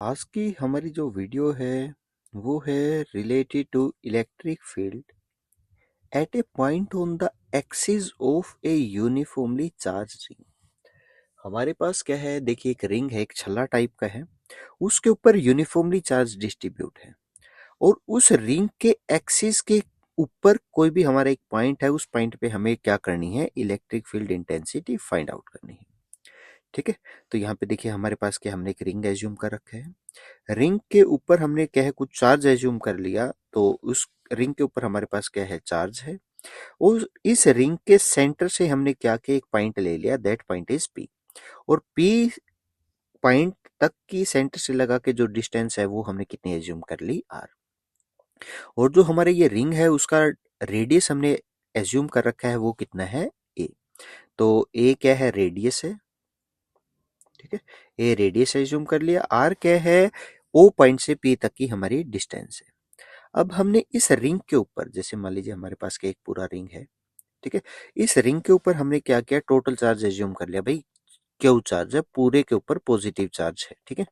आज की हमारी जो वीडियो है वो है related to electric field at a point on the axis of a uniformly charge ring. हमारे पास क्या है, देखिए एक रिंग है, एक छल्ला टाइप का है, उसके ऊपर यूनिफॉर्मली चार्ज डिस्ट्रीब्यूट है और उस रिंग के एक्सिस के ऊपर कोई भी हमारा एक पॉइंट है, उस पॉइंट पे हमें क्या करनी है, electric field intensity find out करनी है। ठीक है, तो यहाँ पे देखिए हमारे पास क्या, हमने एक रिंग एज्यूम कर रखा है। रिंग के ऊपर हमने क्या है, कुछ चार्ज एज्यूम कर लिया, तो उस रिंग के ऊपर हमारे पास क्या है, चार्ज है। और इस रिंग के सेंटर से हमने क्या किया, एक पॉइंट ले लिया, दैट पॉइंट इज पी। और पी पॉइंट तक की सेंटर से लगा के जो डिस्टेंस है वो हमने कितनी एज्यूम कर ली, आर। और जो हमारे ये रिंग है उसका रेडियस हमने एज्यूम कर रखा है, वो कितना है, ए। तो ए क्या है, रेडियस है। ठीक है, ए रेडियस एज्यूम कर लिया। आर क्या है, ओ पॉइंट से पी तक की हमारी डिस्टेंस है। अब हमने इस रिंग के ऊपर, जैसे मान लीजिए हमारे पास के एक पूरा रिंग है, ठीक है, इस रिंग के ऊपर हमने क्या किया, टोटल चार्ज एज्यूम कर लिया। भाई क्यू चार्ज है, पूरे के ऊपर पॉजिटिव चार्ज है। ठीक है,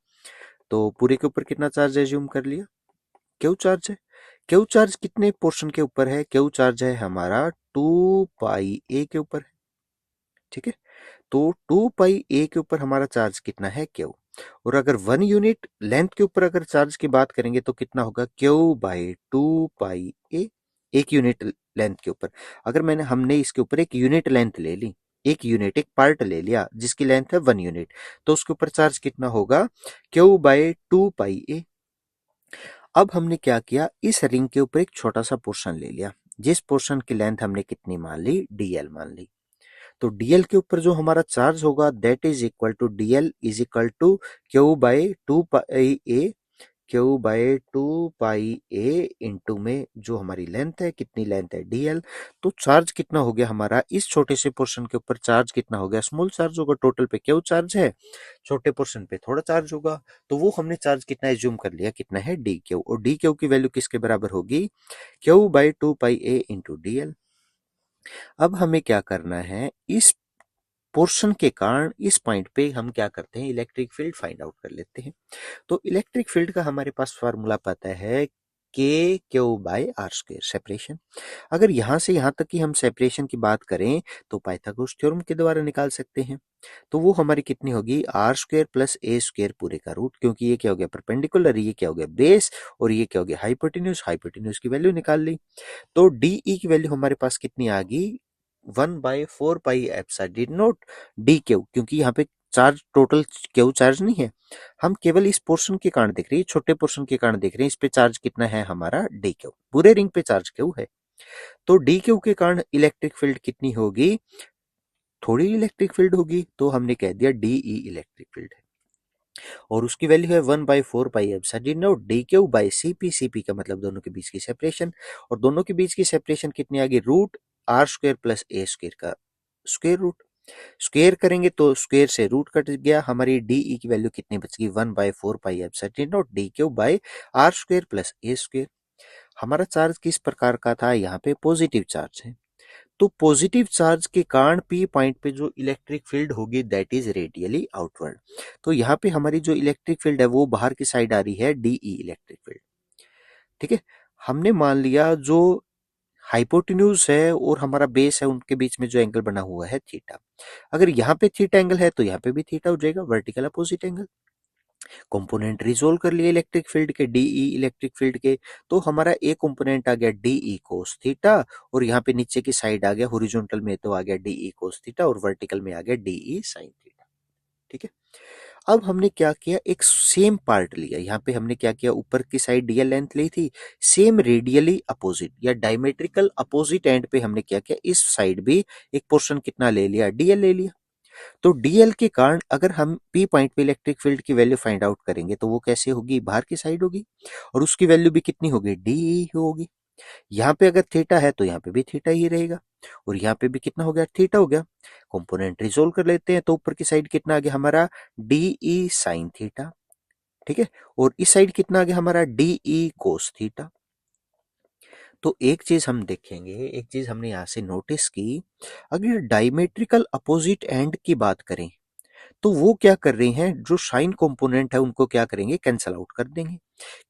तो पूरे के ऊपर कितना चार्ज एज्यूम कर लिया, क्यू चार्ज है। क्यू चार्ज कितने पोर्शन के ऊपर है, क्यू चार्ज है हमारा 2 पाई ए के ऊपर है। ठीक है, तो 2 पाई ए के ऊपर हमारा चार्ज कितना है, क्यू। और अगर 1 यूनिट लेंथ के ऊपर अगर चार्ज की बात करेंगे तो कितना होगा, क्यू बाई 2 पाई ए। एक यूनिट लेंथ के ऊपर, अगर हमने इसके ऊपर एक यूनिट लेंथ ले ली, एक यूनिट एक पार्ट ले लिया जिसकी लेंथ है 1 यूनिट, तो उसके ऊपर चार्ज कितना होगा, क्यू बाई 2 पाई ए। अब हमने क्या किया, इस रिंग के ऊपर एक छोटा सा पोर्शन ले लिया, जिस पोर्शन की लेंथ हमने कितनी मान ली, डीएल मान ली। तो डीएल के ऊपर जो हमारा चार्ज होगा, that is equal to DL is equal to Q by 2 pi A, Q by 2 pi A into में जो हमारी लेंथ है, कितनी लेंथ है, डीएल। तो चार्ज कितना हो गया हमारा, इस छोटे से पोर्शन के ऊपर चार्ज कितना हो गया, स्मॉल चार्ज होगा। टोटल पे क्यू चार्ज है, छोटे पोर्शन पे थोड़ा चार्ज होगा, तो वो हमने चार्ज कितना एज्यूम कर लिया, कितना है, डी क्यू। और डी क्यू की वैल्यू किसके बराबर होगी, Q by 2 pi A into DL. अब हमें क्या करना है, इस पोर्शन के कारण इस पॉइंट पे हम क्या करते हैं, इलेक्ट्रिक फील्ड फाइंड आउट कर लेते हैं। तो इलेक्ट्रिक फील्ड का हमारे पास फार्मूला पता है, K Q by R square, separation. अगर यहां से यहां तक की हम सेपरेशन की बात करें तो पाइथागोरस थ्योरम के द्वारा निकाल सकते हैं। तो वो हमारी कितनी होगी, आर स्क्वायर प्लस ए स्क्वायर पूरे का रूट, क्योंकि ये क्या हो गया, परपेंडिकुलर, ये क्या हो गया, बेस, और ये क्या हो गया, हाइपोटेन्यूज। हाइपोटेन्यूज की वैल्यू निकाल ली, तो डी ई की वैल्यू हमारे पास कितनी आ गई, 1/4 पाई एप्सिलॉन डी क्यू, क्योंकि यहाँ पे चार्ज टोटल क्यू चार्ज नहीं है, हम केवल इस पोर्शन के कारण देख रहे हैं, छोटे पोर्शन के कारण देख रहे हैं, इस पे चार्ज कितना है हमारा, डी क्यू। पूरे रिंग पे चार्ज क्यू है, तो डी क्यू के कारण इलेक्ट्रिक फील्ड कितनी होगी, थोड़ी इलेक्ट्रिक फील्ड होगी, तो हमने कह दिया डी ई इलेक्ट्रिक फील्ड है। और उसकी वैल्यू है 1/4 pi epsilon D Q by C P. C P का मतलब दोनों के बीच की सेपरेशन, और दोनों के बीच की सेपरेशन कितनी आ गई, रूट आर स्क्वायर प्लस ए स्क्वायर का स्क्वायर रूट। स्क्वायर करेंगे तो स्क्वायर से रूट कट गया, हमारी डी ई की वैल्यू कितनी बच गई, 1/4 pi epsilon D Q by R square plus A square. हमारा चार्ज किस प्रकार का था, यहाँ पे पॉजिटिव चार्ज है, तो पॉजिटिव चार्ज के कारण पी पॉइंट पे जो इलेक्ट्रिक फील्ड होगी, दैट इज रेडियली आउटवर्ड। तो यहाँ पे हमारी जो इलेक्ट्रिक फील्ड है वो बाहर की साइड आ रही है, डीई इलेक्ट्रिक फील्ड। ठीक है, हमने मान लिया जो हाइपोटेन्यूज है और हमारा बेस है, उनके बीच में जो एंगल बना हुआ है, थीटा। अगर यहाँ पे थीटा एंगल है तो यहाँ पे भी थीटा हो जाएगा, vertical opposite angle. Component resolve कर लिए इलेक्ट्रिक फील्ड के, डीई इलेक्ट्रिक फील्ड के, तो हमारा एक कंपोनेंट आ गया डीई कोस थीटा, और यहाँ पे नीचे की साइड आ गया हॉरिजॉन्टल में, तो आ गया डीई कोस थीटा, और वर्टिकल में आ गया डीई साइन थीटा। ठीक है, अब हमने क्या किया, एक सेम पार्ट लिया, यहाँ पे हमने क्या किया, ऊपर की साइड डीएल लेंथ ली थी, सेम रेडियली अपोजिट या डायमेट्रिकल अपोजिट एंड पे हमने क्या किया, इस साइड भी एक पोर्शन कितना ले लिया, डीएल ले लिया। तो डीएल के कारण अगर हम पी पॉइंट पे इलेक्ट्रिक फील्ड की वैल्यू फाइंड आउट करेंगे तो वो कैसे होगी, बाहर की साइड होगी, और उसकी वैल्यू भी कितनी होगी, डी होगी। यहाँ पे अगर थीटा है तो यहाँ पे भी थीटा ही रहेगा, और यहाँ पे भी कितना हो गया, थीटा हो गया। कंपोनेंट रिजोल्व कर लेते हैं, तो ऊपर की साइड कितना आ गया हमारा, डीई साइन थीटा। ठीक है, और इस साइड कितना आ गया हमारा, डीई कोस थीटा। तो एक चीज हम देखेंगे, एक चीज हमने यहाँ से नोटिस की, अगर डायमेट्रिकल अपोजिट एंड की बात करें तो वो क्या कर रही हैं, जो साइन कंपोनेंट है उनको क्या करेंगे, कैंसल आउट कर देंगे।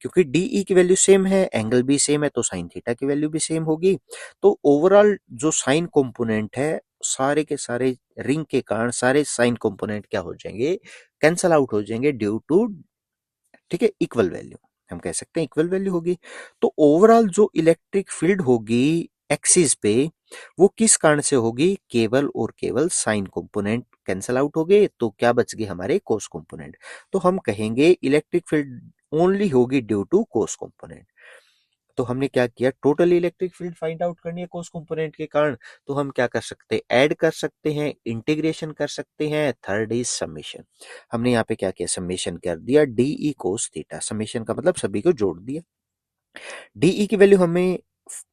क्योंकि डीई की वैल्यू सेम है, एंगल भी सेम है, तो साइन थीटा की वैल्यू भी सेम होगी। तो ओवरऑल जो साइन कंपोनेंट है, सारे के सारे रिंग के कारण सारे साइन कंपोनेंट क्या हो जाएंगे, कैंसल आउट हो जाएंगे ड्यू टू, ठीक है, इक्वल वैल्यू, हम कह सकते हैं इक्वल वैल्यू होगी। तो ओवरऑल जो इलेक्ट्रिक फील्ड होगी एक्सिस पे, वो किस कारण से होगी, केवल और केवल साइन कंपोनेंट कैंसल आउट हो गए, तो क्या बच गए हमारे कोस कंपोनेंट। तो हम कहेंगे इलेक्ट्रिक फील्ड ओनली होगी ड्यू टू कोस कंपोनेंट। तो हमने क्या किया, total electric field find out करनी है कोस कंपोनेंट के कारण, तो हम क्या कर सकते हैं, ऐड कर सकते हैं, इंटीग्रेशन कर सकते हैं, थर्ड इज समेशन। हमने यहाँ पे क्या किया, समेशन कर दिया डीई कोस थीटा, समेशन का मतलब सभी को जोड़ दिया। डीई की वैल्यू हमें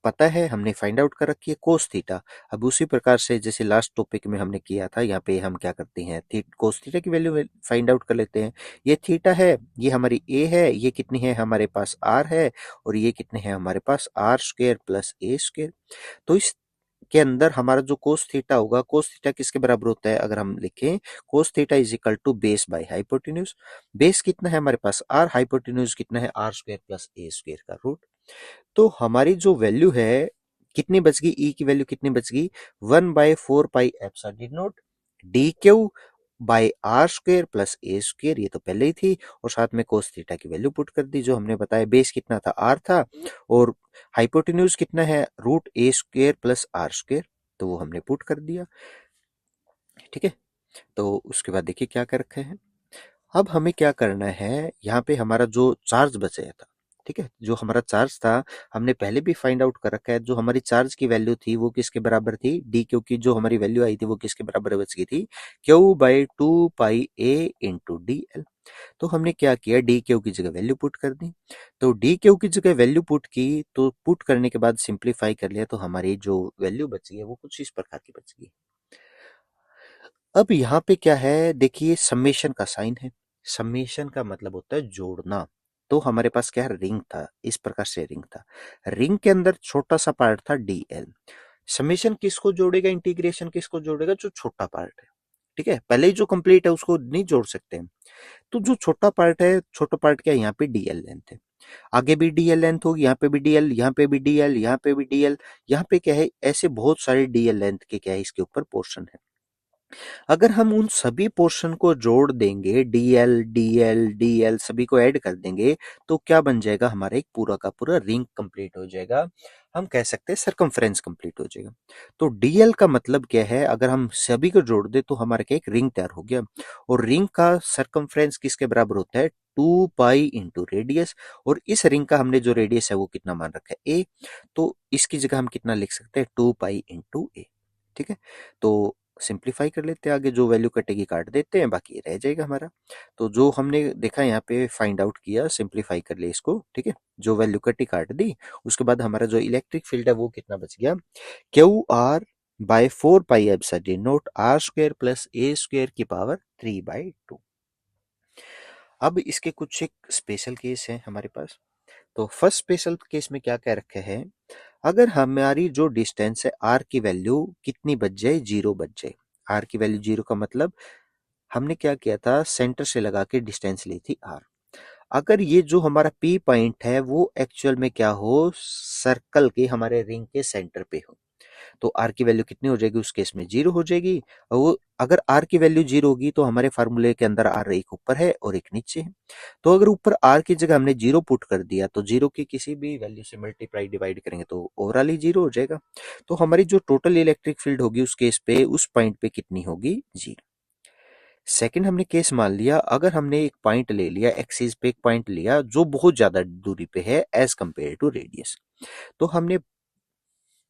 पता है, हमने फाइंड आउट कर रखी है कोस थीटा। अब उसी प्रकार से जैसे लास्ट टॉपिक में हमने किया था, यहाँ पे हम क्या करते हैं, कोस थीटा की वैल्यू फाइंड आउट कर लेते हैं। ये थीटा है, ये हमारी ए है, ये कितनी है हमारे पास आर है, और ये कितने हैं हमारे पास आर स्क्वायर प्लस ए स्क्वायर। तो इस के अंदर हमारा जो कोस थीटा होगा, कोस थीटा किसके बराबर होता है, अगर हम लिखें cos theta is equal to base by hypotenuse. Base कितना है हमारे पास आर, हाइपोटेन्यूज कितना है आर स्क्वायर प्लस ए स्क्वायर का रूट। तो हमारी जो वैल्यू है कितनी बच गई, ई की वैल्यू कितनी बच गई, 1/4 pi epsilon naught D Q by R square plus A square, ये तो पहले ही थी, और साथ में कोस थीटा की वैल्यू पुट कर दी, जो हमने बताया बेस कितना था आर था, और हाइपोटेन्यूज कितना है root A square plus R square, तो वो हमने पुट कर दिया। ठीक है, तो उसके बाद देखिए क्या कर रखे हैं। अब हमें क्या करना है, यहाँ पे हमारा जो चार्ज बचा था, ठीक है, जो हमारा चार्ज था हमने पहले भी फाइंड आउट कर रखा है, जो हमारी चार्ज की वैल्यू थी वो किसके बराबर थी, डी क्यू की जो हमारी वैल्यू आई थी वो किसके बराबर बच गई थी, Q by 2 pi A into D L. तो हमने क्या किया, डी क्यू की जगह वैल्यू पुट कर दी। तो डी क्यू की जगह वैल्यू पुट की, तो पुट करने के बाद सिंप्लीफाई कर लिया, तो हमारी जो वैल्यू बची है वो कुछ इस प्रकार की बच गई। अब यहाँ पे क्या है, देखिए समेशन का साइन है, समेशन का मतलब होता है जोड़ना। तो हमारे पास क्या है, रिंग था, इस प्रकार से रिंग था, रिंग के अंदर छोटा सा पार्ट था डीएल। समेशन किसको जोड़ेगा, इंटीग्रेशन किसको जोड़ेगा, जो छोटा पार्ट है। ठीक है, पहले ही जो कंप्लीट है उसको नहीं जोड़ सकते हैं। तो जो छोटा पार्ट है, छोटा पार्ट क्या है, यहाँ पे डीएल लेंथ है, आगे भी डीएल लेंथ होगी, यहाँ पे भी डीएल, यहाँ पे भी डीएल, यहाँ पे भी डीएल, यहाँ पे क्या है, ऐसे बहुत सारे डीएल लेंथ के क्या है इसके ऊपर पोर्शन है। अगर हम उन सभी पोर्शन को जोड़ देंगे, डीएल डीएल डीएल सभी को ऐड कर देंगे, तो क्या बन जाएगा, हमारा एक पूरा का पूरा रिंग कंप्लीट हो जाएगा। हम कह सकते हैं सरकमफ्रेंस कंप्लीट हो जाएगा। तो डीएल का मतलब क्या है, अगर हम सभी को जोड़ दे तो हमारा क्या एक रिंग तैयार हो गया। और रिंग का सरकमफ्रेंस किसके बराबर होता है, 2 पाई इंटू रेडियस। और इस रिंग का हमने जो रेडियस है वो कितना मान रखा है, ए। तो इसकी जगह हम कितना लिख सकते हैं, 2 पाई इंटू ए। ठीक है, तो सिंप्लीफाई कर लेते हैं, आगे जो वैल्यू कटेगी काट देते हैं, बाकी रह जाएगा हमारा। तो जो हमने देखा यहाँ पे फाइंड आउट किया, सिंप्लीफाई कर लिया इसको, ठीक है, जो वैल्यू कटी काट दी, उसके बाद हमारा जो इलेक्ट्रिक फील्ड है वो कितना बच गया, Q R by 4 pi epsilon naught R square plus A square की पावर 3/2। अब इसके कुछ एक स्पेशल केस है हमारे पास। तो फर्स्ट स्पेशल केस में क्या कह रखे हैं, अगर हमारी जो डिस्टेंस है आर की वैल्यू कितनी बच जाए, 0 बच जाए। आर की वैल्यू 0 का मतलब हमने क्या किया था, सेंटर से लगा के डिस्टेंस ली थी आर। अगर ये जो हमारा पी पॉइंट है वो एक्चुअल में क्या हो, सर्कल के हमारे रिंग के सेंटर पे हो, तो आर की वैल्यू कितनी हो जाएगी, उस केस में 0 हो जाएगी। और वो अगर आर की वैल्यू 0 होगी तो हमारे फार्मूले के अंदर आर एक ऊपर है और एक नीचे है। तो अगर ऊपर आर की जगह हमने 0 पुट कर दिया, तो 0 की किसी भी वैल्यू से मल्टीप्लाई डिवाइड करेंगे तो ओवरऑल ही 0 हो जाएगा। तो हमारी जो टोटल इलेक्ट्रिक फील्ड होगी उस केस पे, उस पॉइंट पे कितनी होगी, 0। सेकंड हमने केस मान लिया, अगर हमने एक पॉइंट ले लिया, एक्सिस पे एक पॉइंट लिया जो बहुत ज्यादा दूरी पे है एज कंपेयर टू रेडियस। तो हमने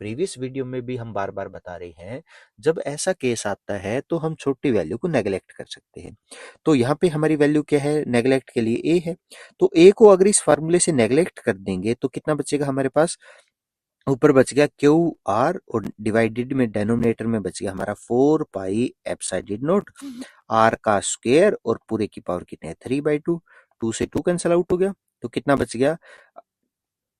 प्रीवियस वीडियो में भी हम बार बार बता रहे हैं, जब ऐसा केस आता है तो हम छोटी वैल्यू को नेगलेक्ट कर सकते हैं। तो यहाँ पे हमारी वैल्यू क्या है, नेगलेक्ट के लिए ए है, तो ए को अगर इस फार्मूले से नेगलेक्ट कर देंगे तो कितना बचेगा हमारे पास, ऊपर बच गया क्यू आर, और डिवाइडेड में डेनोमिनेटर में बच गया हमारा 4 पाई एप्सिलॉन नॉट आर का स्क्वायर, और पूरे की पावर कितने है, 3/2। 2 से 2 कैंसिल आउट हो गया, तो कितना बच गया,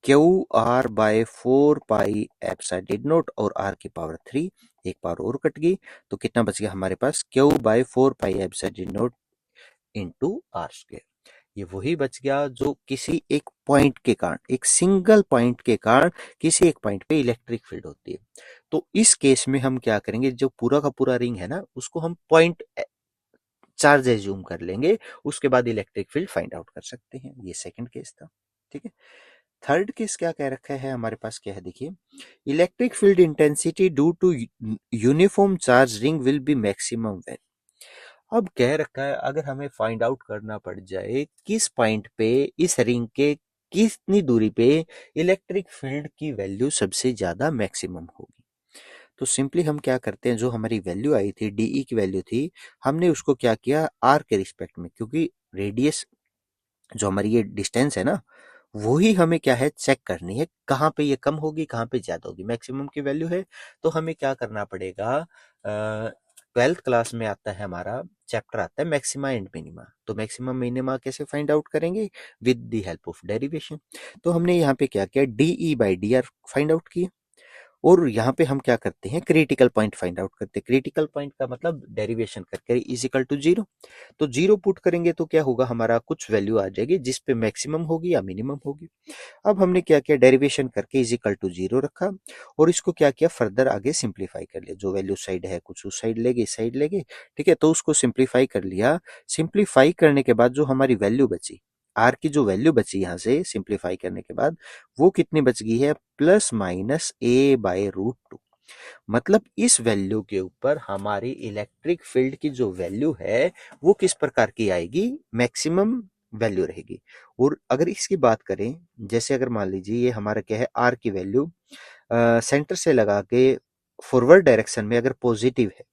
Q R by 4 pi epsilon naught और आर की पावर 3, एक पावर और कट गई, तो कितना बच गया हमारे पास, q by 4 pi epsilon not into r square. ये वही बच गया जो किसी एक पॉइंट के कारण, एक सिंगल पॉइंट के कारण किसी एक पॉइंट पे इलेक्ट्रिक फील्ड होती है। तो इस केस में हम क्या करेंगे, जो पूरा का पूरा रिंग है ना, उसको हम पॉइंट चार्ज एज्यूम कर लेंगे, उसके बाद इलेक्ट्रिक फील्ड फाइंड आउट कर सकते हैं। ये सेकंड केस था। ठीक है। थर्ड केस क्या कह रखा है हमारे पास, क्या है देखिए, electric field intensity due to uniform charge ring will be maximum when. अब कह रखा है अगर हमें फाइंड आउट करना पड़ जाए किस पॉइंट पे इस रिंग के कितनी दूरी पे इलेक्ट्रिक फील्ड की वैल्यू सबसे ज्यादा मैक्सिमम होगी, तो सिंपली हम क्या करते हैं, जो हमारी वैल्यू आई थी डीई की वैल्यू थी, हमने उसको क्या किया आर के रिस्पेक्ट में, क्योंकि रेडियस जो हमारी ये डिस्टेंस है ना, वही हमें क्या है चेक करनी है, कहाँ पे ये कम होगी कहाँ पे ज्यादा होगी, मैक्सिमम की वैल्यू है। तो हमें क्या करना पड़ेगा, 12th क्लास में आता है हमारा चैप्टर आता है मैक्सिमा एंड मिनिमा, तो मैक्सिमम मिनिमा कैसे फाइंड आउट करेंगे, with the help of derivation. तो हमने यहाँ पे क्या किया, DE by D R find out किया, और यहाँ पे हम क्या करते हैं क्रिटिकल पॉइंट फाइंड आउट करते हैं। क्रिटिकल पॉइंट का मतलब डेरिवेशन करके इज इक्वल टू 0, तो 0 पुट करेंगे तो क्या होगा, हमारा कुछ वैल्यू आ जाएगी जिस पे मैक्सिमम होगी या मिनिमम होगी। अब हमने क्या किया, डेरिवेशन करके इज इक्वल टू 0 रखा, और इसको क्या किया फर्दर आगे सिंप्लीफाई कर लिया, जो वैल्यू साइड है कुछ उस साइड लेगे इस साइड लेगे, ठीक है, तो उसको सिंप्लीफाई कर लिया। सिंप्लीफाई करने के बाद जो हमारी वैल्यू बची, आर की जो वैल्यू बची यहाँ से सिंप्लीफाई करने के बाद, वो कितनी बच गई है, plus minus A by root two. मतलब इस वैल्यू के ऊपर हमारी इलेक्ट्रिक फील्ड की जो वैल्यू है वो किस प्रकार की आएगी, मैक्सिमम वैल्यू रहेगी। और अगर इसकी बात करें, जैसे अगर मान लीजिए ये हमारा क्या है, आर की वैल्यू सेंटर से लगा के फॉरवर्ड डायरेक्शन में अगर पॉजिटिव है,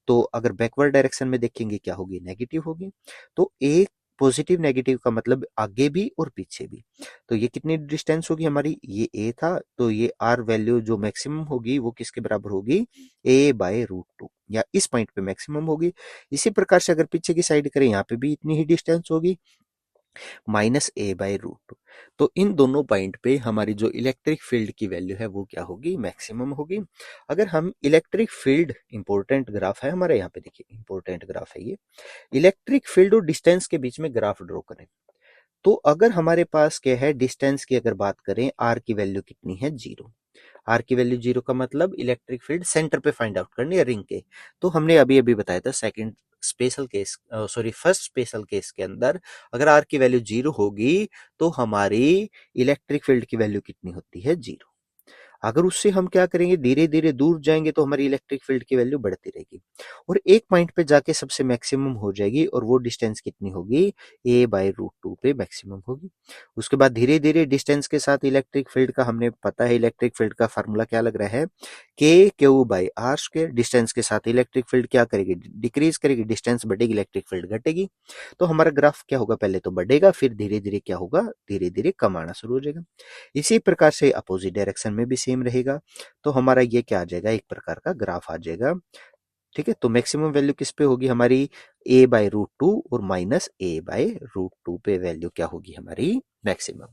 तो अगर बैकवर्ड डायरेक्शन में देखेंगे क्या होगी, नेगेटिव होगी। तो एक पॉजिटिव नेगेटिव का मतलब आगे भी और पीछे भी। तो ये कितनी डिस्टेंस होगी हमारी, ये ए था, तो ये आर वैल्यू जो मैक्सिमम होगी वो किसके बराबर होगी, ए बाय रूट टू, या इस पॉइंट पे मैक्सिमम होगी। इसी प्रकार से अगर पीछे की साइड करें, यहाँ पे भी इतनी ही डिस्टेंस होगी, minus A by root two. तो इन दोनों पॉइंट पे हमारी जो इलेक्ट्रिक फील्ड की वैल्यू है वो क्या होगी, मैक्सिमम होगी। अगर हम इलेक्ट्रिक फील्ड, इंपॉर्टेंट ग्राफ है हमारे यहाँ पे, देखिए इंपॉर्टेंट ग्राफ है ये, इलेक्ट्रिक फील्ड और डिस्टेंस के बीच में ग्राफ ड्रॉ करें, तो अगर हमारे पास क्या है, डिस्टेंस की अगर बात करें, आर की वैल्यू कितनी है, 0। आर की वैल्यू 0 का मतलब इलेक्ट्रिक फील्ड सेंटर पे फाइंड आउट करनी है रिंग के। तो हमने अभी अभी बताया था second special case, sorry first special case के अंदर, अगर आर की वैल्यू 0 होगी तो हमारी इलेक्ट्रिक फील्ड की वैल्यू कितनी होती है, 0। अगर उससे हम क्या करेंगे, धीरे धीरे दूर जाएंगे तो हमारी इलेक्ट्रिक फील्ड की वैल्यू बढ़ती रहेगी, और एक पॉइंट पे जाके सबसे मैक्सिमम हो जाएगी, और वो डिस्टेंस कितनी होगी, ए बाय रूट टू पे मैक्सिमम होगी। उसके बाद धीरे धीरे डिस्टेंस के साथ इलेक्ट्रिक फील्ड का, हमने पता है इलेक्ट्रिक फील्ड का फार्मूला क्या लग रहा है, K Q by R square. Distance के साथ इलेक्ट्रिक फील्ड क्या करेगी, डिक्रीज करेगी, डिस्टेंस बढ़ेगी इलेक्ट्रिक फील्ड घटेगी। तो हमारा ग्राफ क्या होगा, पहले तो बढ़ेगा, फिर धीरे धीरे क्या होगा, धीरे धीरे कम आना शुरू हो जाएगा। इसी प्रकार से अपोजिट डायरेक्शन में भी सेम रहेगा, तो हमारा ये क्या आ जाएगा, एक प्रकार का ग्राफ आ जाएगा। ठीक है, तो मैक्सिमम वैल्यू किस पे होगी हमारी, ए बाय रूट टू और minus A by root two पे वैल्यू क्या होगी हमारी, मैक्सिमम।